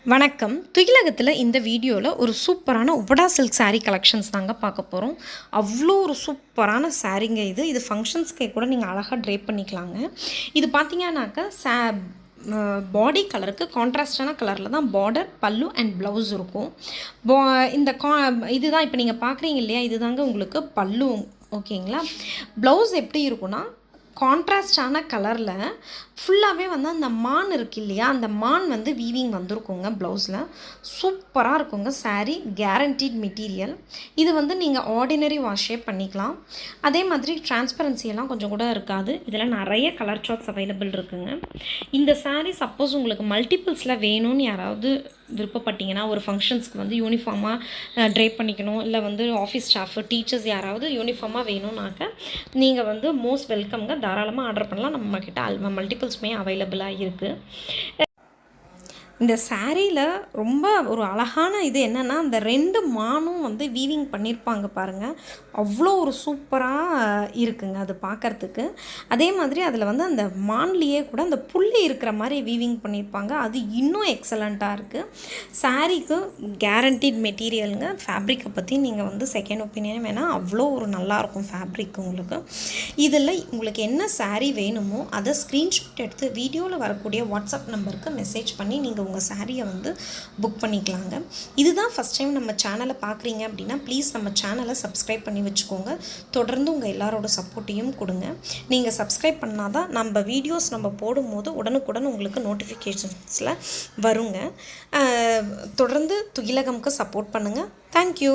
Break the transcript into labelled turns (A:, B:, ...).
A: வணக்கம். துயிலகத்தில் இந்த வீடியோவில் ஒரு சூப்பரான உபடா சில்க் saree கலெக்ஷன்ஸ் தாங்க பார்க்க போகிறோம். அவ்வளோ ஒரு சூப்பரான சாரீங்க இது ஃபங்க்ஷன்ஸ்க்கே கூட நீங்கள் அழகாக ட்ரேப் பண்ணிக்கலாங்க. இது பார்த்தீங்கன்னாக்கா பாடி கலருக்கு கான்ட்ராஸ்டான கலரில் தான் பார்டர், பல்லு அண்ட் ப்ளவுஸ் இருக்கும். இந்த இதுதான் இப்போ நீங்கள் பார்க்குறீங்க இல்லையா, இதுதாங்க உங்களுக்கு பல்லு. ஓகேங்களா? ப்ளவுஸ் எப்படி இருக்குன்னா கான்ட்ராஸ்டான கலரில் ஃபுல்லாகவே வந்து அந்த மான் இருக்கு இல்லையா, அந்த மான் வந்து வீவிங் வந்திருக்குங்க ப்ளவுஸில். சூப்பராக இருக்குங்க சாரீ. Guaranteed material. இது வந்து நீங்கள் ஆர்டினரி வாஷே பண்ணிக்கலாம். அதே மாதிரி டிரான்ஸ்பரன்சியெல்லாம் கொஞ்சம் கூட இருக்காது. இதில் நிறைய கலர் சார்ட்ஸ் அவைலபிள் இருக்குங்க. இந்த சாரீ சப்போஸ் உங்களுக்கு மல்டிபிள்ஸில் வேணும்னு யாராவது விருப்பப்பட்டீங்கன்னா, ஒரு ஃபங்க்ஷன்ஸ்க்கு வந்து யூனிஃபார்மாக ட்ரேப் பண்ணிக்கணும், இல்லை வந்து ஆஃபீஸ் ஸ்டாஃபு, டீச்சர்ஸ் யாராவது யூனிஃபார்மாக வேணும்னாக்க நீங்கள் வந்து மோஸ்ட் வெல்கம்ங்க. தாராளமாக ஆர்டர் பண்ணலாம். நம்மக்கிட்ட மல்டிபிள்ஸுமே அவைலபிளாக இருக்குது. இந்த சாரியில் ரொம்ப ஒரு அழகான இது என்னென்னா, அந்த 2 மானும் வந்து வீவிங் பண்ணியிருப்பாங்க பாருங்கள். அவ்வளோ ஒரு சூப்பராக இருக்குங்க அது பார்க்குறதுக்கு. அதே மாதிரி அதில் வந்து அந்த மான்லேயே கூட அந்த புள்ளி இருக்கிற மாதிரி வீவிங் பண்ணியிருப்பாங்க. அது இன்னும் எக்ஸலண்ட்டாக இருக்குது. சாரீக்கு கேரண்டீட் மெட்டீரியலுங்க. ஃபேப்ரிக்கை பற்றி நீங்கள் வந்து செகண்ட் ஒப்பீனியன் வேணால், அவ்வளோ ஒரு நல்லாயிருக்கும் ஃபேப்ரிக் உங்களுக்கு. இதில் உங்களுக்கு என்ன சாரீ வேணுமோ அதை ஸ்க்ரீன்ஷாட் எடுத்து வீடியோவில் வரக்கூடிய வாட்ஸ்அப் நம்பருக்கு மெசேஜ் பண்ணி நீங்கள் உங்கள் சாரியை வந்து புக் பண்ணிக்கலாங்க. இதுதான் ஃபஸ்ட் டைம் நம்ம சேனலை பார்க்குறீங்க அப்படின்னா ப்ளீஸ் நம்ம சேனலை சப்ஸ்கிரைப் பண்ணி வச்சுக்கோங்க. தொடர்ந்து உங்கள் எல்லாரோட சப்போர்ட்டையும் கொடுங்க. நீங்கள் சப்ஸ்கிரைப் பண்ணால் தான் நம்ம வீடியோஸ் நம்ம போடும்போது உடனுக்குடன் உங்களுக்கு நோட்டிஃபிகேஷன்ஸில் வருங்க. தொடர்ந்து துயிலகம்க்கு சப்போர்ட் பண்ணுங்கள். தேங்க்யூ.